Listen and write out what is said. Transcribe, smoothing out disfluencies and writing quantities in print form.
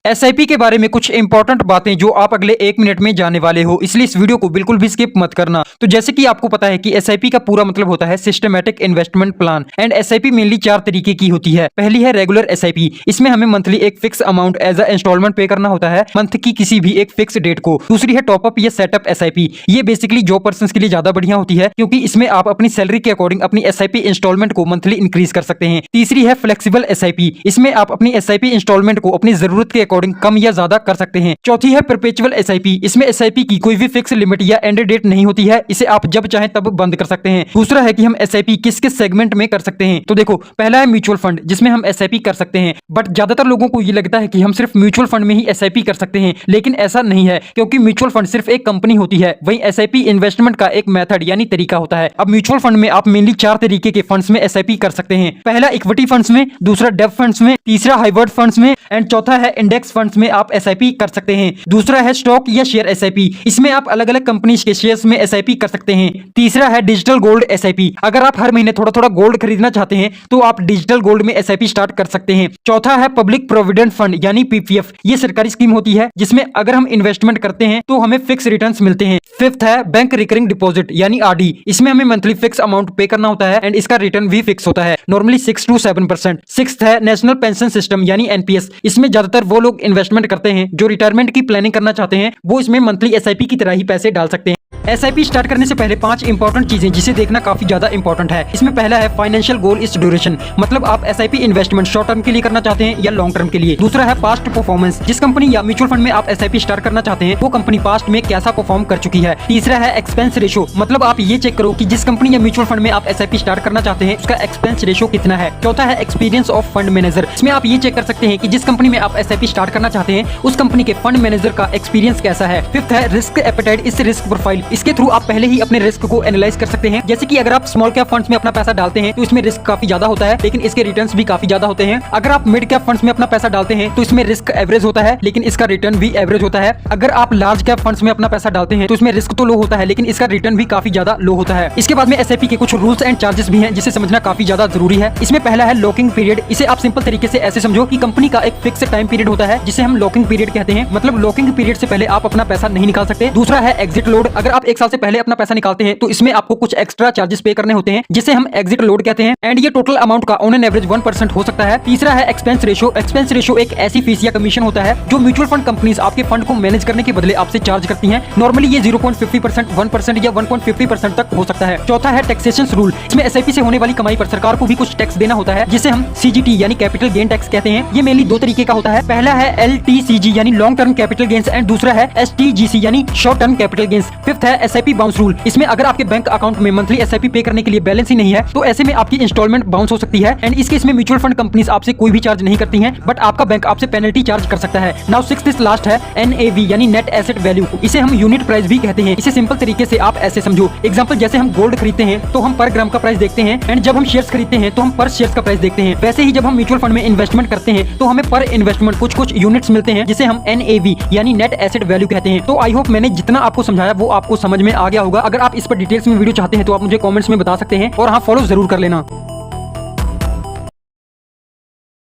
SIP के बारे में कुछ इंपॉर्टेंट बातें जो आप अगले 1 मिनट में जानने वाले हो, इसलिए इस वीडियो को बिल्कुल भी स्किप मत करना। तो जैसे कि आपको पता है कि एसआईपी का पूरा मतलब होता है systematic investment plan. And SIP mainly 4 तरीके की होती है। पहली है रेगुलर एसआईपी। इसमें हमें मंथली एक fix amount as a installment pay करना होता है मंथ की किसी भी एक फिक्स डेट को। दूसरी है टॉपअप या सेटअप एसआईपी। ये बेसिकली जॉब पर्सन के लिए ज्यादा बढ़िया होती है, क्योंकि इसमें आप अपनी सैलरी के अकॉर्डिंग अपनी एसआईपी इंस्टॉलमेंट को मंथली इंक्रीज कर सकते हैं। तीसरी है फ्लेक्सिबल एसआईपी। इसमें आप अपनी एसआईपी इंस्टॉलमेंट को अपनी जरूरत के अकॉर्डिंग कम या ज्यादा कर सकते हैं। चौथी है परपेचुअल एसआईपी। इसमें एसआईपी की कोई भी फिक्स लिमिट या एंड डेट नहीं होती है, इसे आप जब चाहें तब बंद कर सकते हैं। दूसरा है कि हम एसआईपी किस किस सेगमेंट में कर सकते हैं। तो देखो, पहला है म्यूचुअल फंड, जिसमें हम एसआईपी कर सकते हैं। बट ज्यादातर लोगों को ये लगता है कि हम सिर्फ म्यूचुअल फंड में ही एसआईपी कर सकते हैं, लेकिन ऐसा नहीं है, क्योंकि म्यूचुअल फंड सिर्फ एक कंपनी होती है, वहीं एसआईपी इन्वेस्टमेंट का एक मेथड यानी तरीका होता है। अब म्यूचुअल फंड में आप मेनली 4 तरीके के फंड्स में एसआईपी कर सकते हैं। पहला इक्विटी फंड्स में, दूसरा डेब्ट फंड्स में, तीसरा हाइब्रिड फंड्स में एंड चौथा है इंडेक्स फंड्स में आप एसआईपी कर सकते हैं। दूसरा है स्टॉक या शेयर एसआईपी। इसमें आप अलग अलग कंपनीज के शेयर्स में एसआईपी कर सकते हैं। तीसरा है डिजिटल गोल्ड एसआईपी। अगर आप हर महीने थोड़ा थोड़ा गोल्ड खरीदना चाहते हैं तो आप डिजिटल गोल्ड में एसआईपी स्टार्ट कर सकते हैं। चौथा है पब्लिक प्रोविडेंट फंड यानी पीपीएफ। ये सरकारी स्कीम होती है जिसमें अगर हम इन्वेस्टमेंट करते हैं तो हमें फिक्स रिटर्न्स मिलते हैं। फिफ्थ है बैंक रिकरिंग डिपॉजिट यानी आरडी। इसमें हमें मंथली फिक्स अमाउंट पे करना होता है एंड इसका रिटर्न भी फिक्स होता है, नॉर्मली 6 to 7%। सिक्स्थ है नेशनल पेंशन सिस्टम यानी एनपीएस। इसमें ज्यादातर वो लोग इन्वेस्टमेंट करते हैं जो रिटायरमेंट की प्लानिंग करना चाहते हैं, वो इसमें मंथली एसआईपी की तरह ही पैसे डाल सकते हैं। एसआईपी स्टार्ट करने से पहले 5 इंपॉर्टेंट चीजें जिसे देखना काफी ज्यादा इंपॉर्टेंट है। इसमें पहला है फाइनेंशियल गोल इज ड्यूरेशन, मतलब आप एसआईपी इन्वेस्टमेंट शॉर्ट टर्म के लिए करना चाहते हैं या लॉन्ग टर्म के लिए। दूसरा है पास्ट परफॉर्मेंस, जिस कंपनी या म्यूचुअल फंड में आप एसआईपी स्टार्ट करना चाहते हैं वो कंपनी पास्ट में कैसा परफॉर्म कर चुकी है। तीसरा है एक्सपेंस रेशो, मतलब आप ये चेक करो कि जिस कंपनी या म्यूचुअल फंड में आप एसआईपी स्टार्ट करना चाहते हैं उसका एक्सपेंस रेशो कितना है। चौथा है एक्सपीरियंस ऑफ फंड मैनेजर। इसमें आप ये चेक कर सकते हैं कि जिस कंपनी में आप एसआईपी स्टार्ट करना चाहते हैं उस कंपनी के फंड मैनेजर का एक्सपीरियंस कैसा है। फिफ्थ है रिस्क एपेटाइट इस रिस्क प्रोफाइल। इसके थ्रू आप पहले ही अपने रिस्क को एनालाइज कर सकते हैं। जैसे कि अगर आप स्मॉल कैप फंड्स में अपना पैसा डालते हैं तो इसमें रिस्क काफी ज्यादा होता है, लेकिन इसके रिटर्न्स भी काफी ज्यादा होते हैं। अगर आप मिड कैप फंड्स में अपना पैसा डालते हैं तो इसमें रिस्क एवरेज होता है, लेकिन इसका रिटर्न भी एवरेज होता है। अगर आप लार्ज कैप फंड्स में अपना पैसा डालते हैं तो इसमें रिस्क तो लो होता है, लेकिन इसका रिटर्न भी काफी ज्यादा लो होता है। इसके बाद में एसआईपी के कुछ रूल्स एंड चार्जेस भी हैं जिसे समझना काफी ज्यादा जरूरी है। इसमें पहला है लॉकिंग पीरियड। इसे आप सिंपल तरीके से ऐसे समझो कि कंपनी का एक फिक्स टाइम पीरियड होता है जिसे हम लॉकिंग पीरियड कहते हैं, मतलब लॉकिंग पीरियड से पहले आप अपना पैसा नहीं निकाल सकते। दूसरा है एग्जिट लोड। अगर आप 1 साल से पहले अपना पैसा निकालते हैं तो इसमें आपको कुछ एक्स्ट्रा चार्जेस पे करने होते हैं जिसे हम एग्जिट लोड कहते हैं एंड ये टोटल अमाउंट का ऑन एन एवरेज 1% हो सकता है। तीसरा है एक्सपेंस रेशो। एक्सपेंस रेशो एक ऐसी फीस या कमीशन होता है जो म्यूचुअल फंड कंपनीज आपके फंड को मैनेज करने के बदले आपसे चार्ज करती हैं। नॉर्मली ये 0.50%, 1% या 1.50% तक हो सकता है। चौथा है टैक्सेशन रूल। इसमें एसआईपी से होने वाली कमाई पर सरकार को भी कुछ टैक्स देना होता है जिसे हम सीजीटी यानी कैपिटल गेन टैक्स कहते हैं। ये मेनली 2 तरीके का होता है। पहला है एलटीसीजी यानी long term capital gains and दूसरा है एसटीजीसी यानी short term capital gains. Fifth है एसआईपी बाउंस रूल। इसमें अगर आपके बैंक अकाउंट में मंथली एसआईपी पे करने के लिए बैलेंस ही नहीं है तो ऐसे में आपकी इंस्टॉलमेंट बाउंस हो सकती है एंड इसके इसमें म्यूचुअल फंड कंपनीज आपसे कोई भी चार्ज नहीं करती हैं, बट आपका बैंक आपसे पेनल्टी चार्ज कर सकता है। नाउ सिक्स्थ लास्ट है एनएवी यानी नेट एसेट वैल्यू। इसे हम यूनिट प्राइस भी कहते हैं। इसे सिंपल तरीके से आप ऐसे समझो, एग्जांपल जैसे हम गोल्ड खरीदते हैं तो हम पर ग्राम का प्राइस देखते हैं एंड जब हम शेयर्स खरीदते हैं तो हम पर शेयर्स का प्राइस देखते हैं। वैसे ही जब हम म्यूचुअल फंड में इन्वेस्टमेंट करते हैं तो हमें पर इन्वेस्टमेंट कुछ यूनिट्स मिलते हैं जिसे हम एनएवी यानी नेट एसेट वैल्यू कहते हैं। तो आई होप मैंने जितना आपको समझाया वो आपको समझ में आ गया होगा। अगर आप इस पर डिटेल्स में वीडियो चाहते हैं तो आप मुझे कमेंट्स में बता सकते हैं और हाँ, फॉलो जरूर कर लेना।